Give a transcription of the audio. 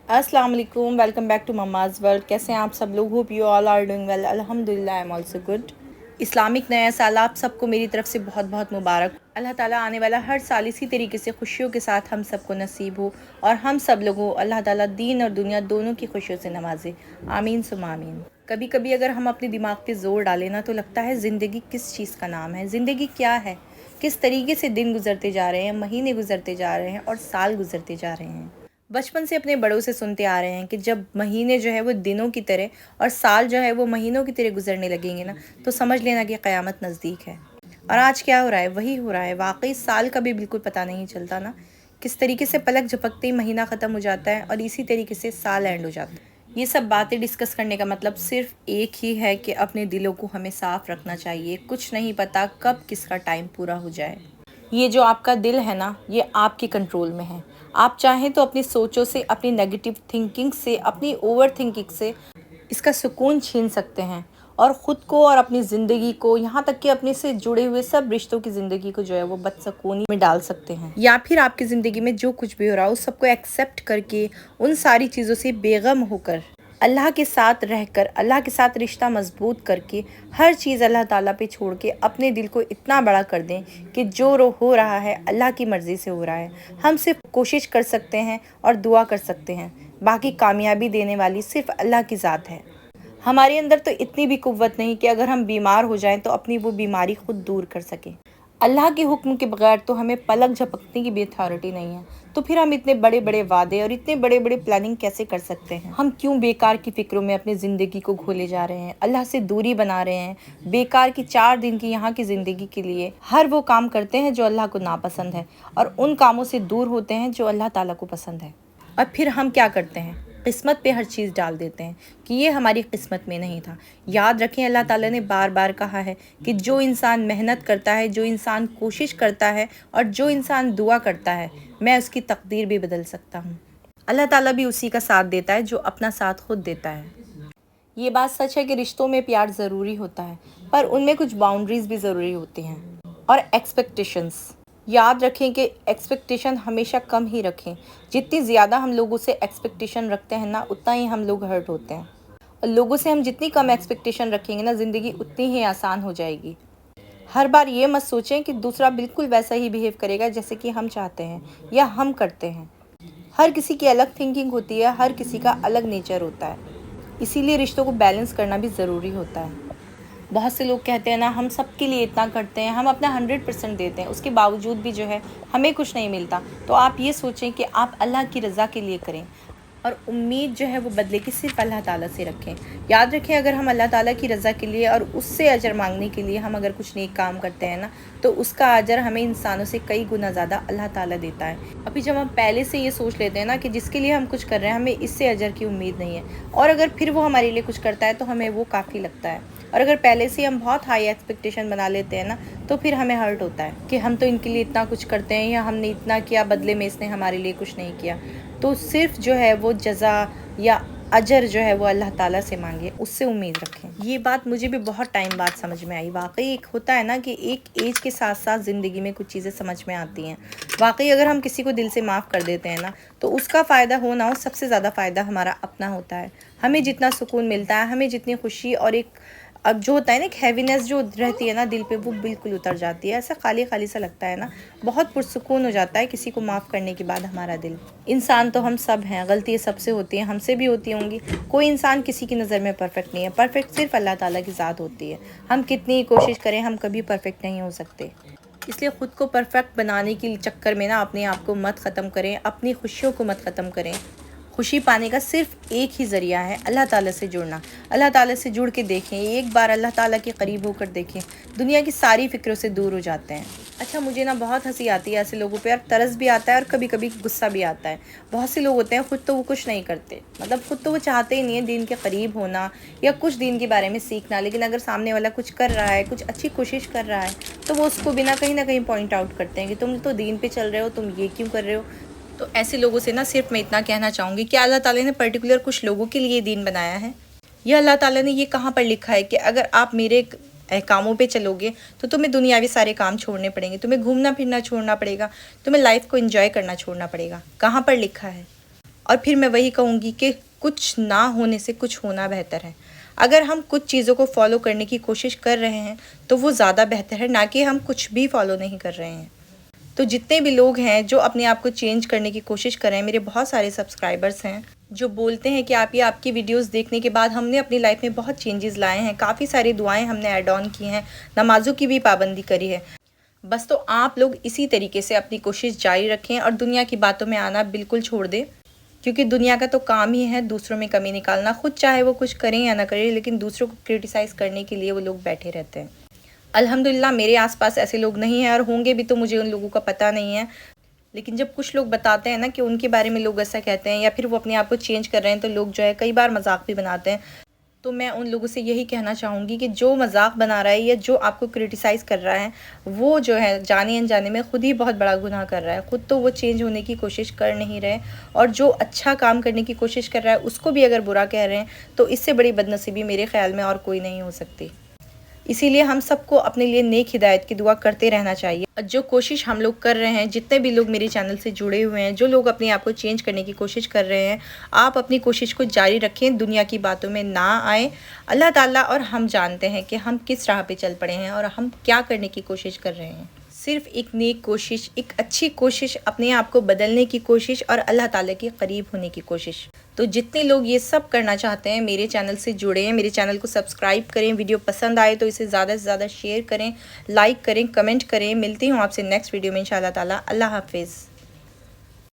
अस्सलाम वालेकुम, welcome back to mamma's world. कैसे हैं आप सब लोग? Hope you all are doing well. अल्हम्दुलिल्लाह, I am also good. Islamic नया साल आप सबको मेरी तरफ से बहुत बहुत मुबारक। अल्लाह ताला आने वाला हर साल इसी तरीके से खुशियों के साथ हम सबको नसीब हो और हम सब लोगों अल्लाह ताला दीन और दुनिया दोनों की खुशियों से नवाजे। आमीन सुम आमीन। कभी कभी अगर हम अपने दिमाग पे ज़ोर डालें ना तो लगता है ज़िंदगी किस चीज़ का नाम है, ज़िंदगी क्या है, किस तरीके से दिन गुजरते जा रहे हैं, महीने गुजरते जा रहे हैं और साल गुजरते जा रहे हैं। बचपन से अपने बड़ों से सुनते आ रहे हैं कि जब महीने जो है वो दिनों की तरह और साल जो है वो महीनों की तरह गुजरने लगेंगे ना तो समझ लेना कि क़यामत नज़दीक है। और आज क्या हो रहा है? वही हो रहा है। वाकई साल का भी बिल्कुल पता नहीं चलता ना, किस तरीके से पलक झपकते ही महीना ख़त्म हो जाता है और इसी तरीके से साल एंड हो जाता है। ये सब बातें डिस्कस करने का मतलब सिर्फ एक ही है कि अपने दिलों को हमें साफ़ रखना चाहिए। कुछ नहीं पता कब किसका टाइम पूरा हो जाए। ये जो आपका दिल है ना, ये आपके कंट्रोल में है। आप चाहें तो अपनी सोचों से, अपनी नेगेटिव थिंकिंग से, अपनी ओवर थिंकिंग से इसका सुकून छीन सकते हैं और ख़ुद को और अपनी ज़िंदगी को, यहाँ तक कि अपने से जुड़े हुए सब रिश्तों की ज़िंदगी को जो है वो बदसकूनी में डाल सकते हैं। या फिर आपकी ज़िंदगी में जो कुछ भी हो रहा है उस सबको एक्सेप्ट करके, उन सारी चीज़ों से बेगम होकर, अल्लाह के साथ रहकर, अल्लाह के साथ रिश्ता मजबूत करके, हर चीज़ अल्लाह ताला पे छोड़ के अपने दिल को इतना बड़ा कर दें कि जो हो रहा है अल्लाह की मर्ज़ी से हो रहा है। हम सिर्फ कोशिश कर सकते हैं और दुआ कर सकते हैं, बाकी कामयाबी देने वाली सिर्फ अल्लाह की ज़ात है। हमारे अंदर तो इतनी भी कुव्वत नहीं कि अगर हम बीमार हो जाएं तो अपनी वो बीमारी खुद दूर कर सकें। अल्लाह के हुक्म के बगैर तो हमें पलक झपकने की भी अथॉरिटी नहीं है। तो फिर हम इतने बड़े बड़े वादे और इतने बड़े बड़े प्लानिंग कैसे कर सकते हैं? हम क्यों बेकार की फ़िक्रों में अपनी ज़िंदगी को घोले जा रहे हैं, अल्लाह से दूरी बना रहे हैं, बेकार की 4 दिन की यहाँ की ज़िंदगी के लिए हर वो काम करते हैं जो अल्लाह को नापसंद है और उन कामों से दूर होते हैं जो अल्लाह ताला को पसंद है। और फिर हम क्या करते हैं? किस्मत पे हर चीज़ डाल देते हैं कि ये हमारी किस्मत में नहीं था। याद रखें, अल्लाह ताला ने बार बार कहा है कि जो इंसान मेहनत करता है, जो इंसान कोशिश करता है और जो इंसान दुआ करता है, मैं उसकी तकदीर भी बदल सकता हूँ। अल्लाह ताला भी उसी का साथ देता है जो अपना साथ खुद देता है। ये बात सच है कि रिश्तों में प्यार ज़रूरी होता है, पर उनमें कुछ बाउंड्रीज़ भी ज़रूरी होती हैं। और एक्सपेक्टेशंस, याद रखें कि एक्सपेक्टेशन हमेशा कम ही रखें। जितनी ज़्यादा हम लोगों से एक्सपेक्टेशन रखते हैं ना, उतना ही हम लोग हर्ट होते हैं। और लोगों से हम जितनी कम एक्सपेक्टेशन रखेंगे ना, ज़िंदगी उतनी ही आसान हो जाएगी। हर बार ये मत सोचें कि दूसरा बिल्कुल वैसा ही बिहेव करेगा जैसे कि हम चाहते हैं या हम करते हैं। हर किसी की अलग थिंकिंग होती है, हर किसी का अलग नेचर होता है। इसीलिए रिश्तों को बैलेंस करना भी ज़रूरी होता है। बहुत से लोग कहते हैं ना, हम सबके लिए इतना करते हैं, हम अपना 100% देते हैं, उसके बावजूद भी जो है हमें कुछ नहीं मिलता। तो आप ये सोचें कि आप अल्लाह की रज़ा के लिए करें और उम्मीद जो है वो बदले की सिर्फ अल्लाह ताला से रखें। याद रखें, अगर हम अल्लाह ताला की रज़ा के लिए और उससे अजर मांगने के लिए हम अगर कुछ नेक काम करते हैं ना, तो उसका अजर हमें इंसानों से कई गुना ज़्यादा अल्लाह ताला देता है। अभी जब हम पहले से ये सोच लेते हैं ना कि जिसके लिए हम कुछ कर रहे हैं हमें इससे अजर की उम्मीद नहीं है, और अगर फिर वो हमारे लिए कुछ करता है तो हमें वो काफ़ी लगता है। और अगर पहले से हम बहुत हाई एक्सपेक्टेशन बना लेते हैं ना, तो फिर हमें हर्ट होता है कि हम तो इनके लिए इतना कुछ करते हैं या हमने इतना किया, बदले में इसने हमारे लिए कुछ नहीं किया। तो सिर्फ जो है वो जज़ा या अजर जो है वो अल्लाह ताला से मांगे, उससे उम्मीद रखें। ये बात मुझे भी बहुत टाइम बाद समझ में आई। वाकई एक होता है ना कि एक एज के साथ साथ ज़िंदगी में कुछ चीज़ें समझ में आती हैं। वाकई अगर हम किसी को दिल से माफ़ कर देते हैं ना, तो उसका फ़ायदा हो ना हो, सबसे ज़्यादा फ़ायदा हमारा अपना होता है। हमें जितना सुकून मिलता है, हमें जितनी खुशी और एक अब जो होता है ना, एक हैवीनेस जो रहती है ना दिल पे, वो बिल्कुल उतर जाती है। ऐसा खाली खाली सा लगता है ना, बहुत पुरसुकून हो जाता है किसी को माफ़ करने के बाद हमारा दिल। इंसान तो हम सब हैं, गलतियाँ सबसे होती हैं, हमसे भी होती होंगी। कोई इंसान किसी की नज़र में परफेक्ट नहीं है। परफेक्ट सिर्फ अल्लाह ताला की ज़ात होती है। हम कितनी ही कोशिश करें, हम कभी परफेक्ट नहीं हो सकते। इसलिए ख़ुद को परफेक्ट बनाने के चक्कर में ना अपने आप को मत ख़त्म करें, अपनी खुशियों को मत ख़त्म करें। खुशी पाने का सिर्फ एक ही ज़रिया है, अल्लाह ताला से जुड़ना। अल्लाह ताला से जुड़ के देखें, एक बार अल्लाह ताला के करीब होकर देखें, दुनिया की सारी फ़िक्रों से दूर हो जाते हैं। अच्छा, मुझे ना बहुत हंसी आती है ऐसे लोगों पे, और तरस भी आता है और कभी कभी गुस्सा भी आता है। बहुत से लोग होते हैं, ख़ुद तो वो कुछ नहीं करते, मतलब ख़ुद तो वो चाहते ही नहीं है दीन के करीब होना या कुछ दीन के बारे में सीखना, लेकिन अगर सामने वाला कुछ कर रहा है, कुछ अच्छी कोशिश कर रहा है, तो वो उसको बिना कहीं ना कहीं पॉइंट आउट करते हैं कि तुम तो दीन पे चल रहे हो, तुम ये क्यों कर रहे हो। तो ऐसे लोगों से ना सिर्फ मैं इतना कहना चाहूँगी कि अल्लाह ताला ने पर्टिकुलर कुछ लोगों के लिए दीन बनाया है। यह अल्लाह ताला ने ये कहाँ पर लिखा है कि अगर आप मेरे कामों पे चलोगे तो तुम्हें दुनियावी सारे काम छोड़ने पड़ेंगे, तुम्हें घूमना फिरना छोड़ना पड़ेगा, तुम्हें लाइफ को एंजॉय करना छोड़ना पड़ेगा। कहाँ पर लिखा है? اور پھر میں وہی کہوں گی کہ کچھ نہ ہونے سے کچھ ہونا بہتر ہے۔ اگر ہم کچھ چیزوں کو فالو کرنے کی کوشش کر رہے ہیں تو وہ زیادہ بہتر ہے، نہ کہ ہم کچھ بھی فالو نہیں کر رہے ہیں۔ تو جتنے بھی لوگ ہیں جو اپنے آپ کو چینج کرنے کی کوشش کر رہے ہیں، میرے بہت سارے سبسکرائبرز ہیں جو بولتے ہیں کہ آپ کی ویڈیوز دیکھنے کے بعد ہم نے اپنی لائف میں بہت چینجز لائے ہیں، کافی ساری دعائیں ہم نے ایڈ آن کی ہیں، نمازوں کی بھی پابندی کری ہے۔ بس تو آپ لوگ اسی طریقے سے اپنی کوشش جاری رکھیں اور دنیا کی باتوں میں آنا بالکل چھوڑ دیں، کیونکہ دنیا کا تو کام ہی ہے دوسروں میں کمی نکالنا، خود چاہے وہ کچھ کریں یا نہ کریں، لیکن دوسروں کو کرٹیسائز کرنے کے لیے وہ لوگ بیٹھے رہتے ہیں۔ الحمدللہ میرے آس پاس ایسے لوگ نہیں ہیں، اور ہوں گے بھی تو مجھے ان لوگوں کا پتہ نہیں ہے، لیکن جب کچھ لوگ بتاتے ہیں نا کہ ان کے بارے میں لوگ ایسا کہتے ہیں یا پھر وہ اپنے آپ کو چینج کر رہے ہیں، تو لوگ جو ہے کئی بار مذاق بھی بناتے ہیں۔ تو میں ان لوگوں سے یہی کہنا چاہوں گی کہ جو مذاق بنا رہا ہے یا جو آپ کو کرٹیسائز کر رہا ہے، وہ جو ہے جانے انجانے میں خود ہی بہت بڑا گناہ کر رہا ہے۔ خود تو وہ چینج ہونے کی کوشش کر نہیں رہے، اور جو اچھا کام کرنے کی کوشش کر رہا ہے اس کو بھی اگر برا کہہ رہے ہیں تو اس سے بڑی بدنصیبی میرے خیال میں اور کوئی نہیں ہو سکتی۔ اسی لیے ہم سب کو اپنے لیے نیک ہدایت کی دعا کرتے رہنا چاہیے۔ جو کوشش ہم لوگ کر رہے ہیں، جتنے بھی لوگ میرے چینل سے جڑے ہوئے ہیں، جو لوگ اپنے آپ کو چینج کرنے کی کوشش کر رہے ہیں، آپ اپنی کوشش کو جاری رکھیں، دنیا کی باتوں میں نہ آئیں۔ اللہ تعالیٰ اور ہم جانتے ہیں کہ ہم کس راہ پہ چل پڑے ہیں اور ہم کیا کرنے کی کوشش کر رہے ہیں۔ صرف ایک نیک کوشش، ایک اچھی کوشش، اپنے آپ کو بدلنے کی کوشش اور اللہ تعالیٰ کے قریب ہونے کی کوشش۔ تو جتنے لوگ یہ سب کرنا چاہتے ہیں میرے چینل سے جڑے ہیں، میرے چینل کو سبسکرائب کریں، ویڈیو پسند آئے تو اسے زیادہ سے زیادہ شیئر کریں، لائک کریں، کمنٹ کریں۔ ملتی ہوں آپ سے نیکسٹ ویڈیو میں انشاءاللہ تعالیٰ۔ اللہ حافظ۔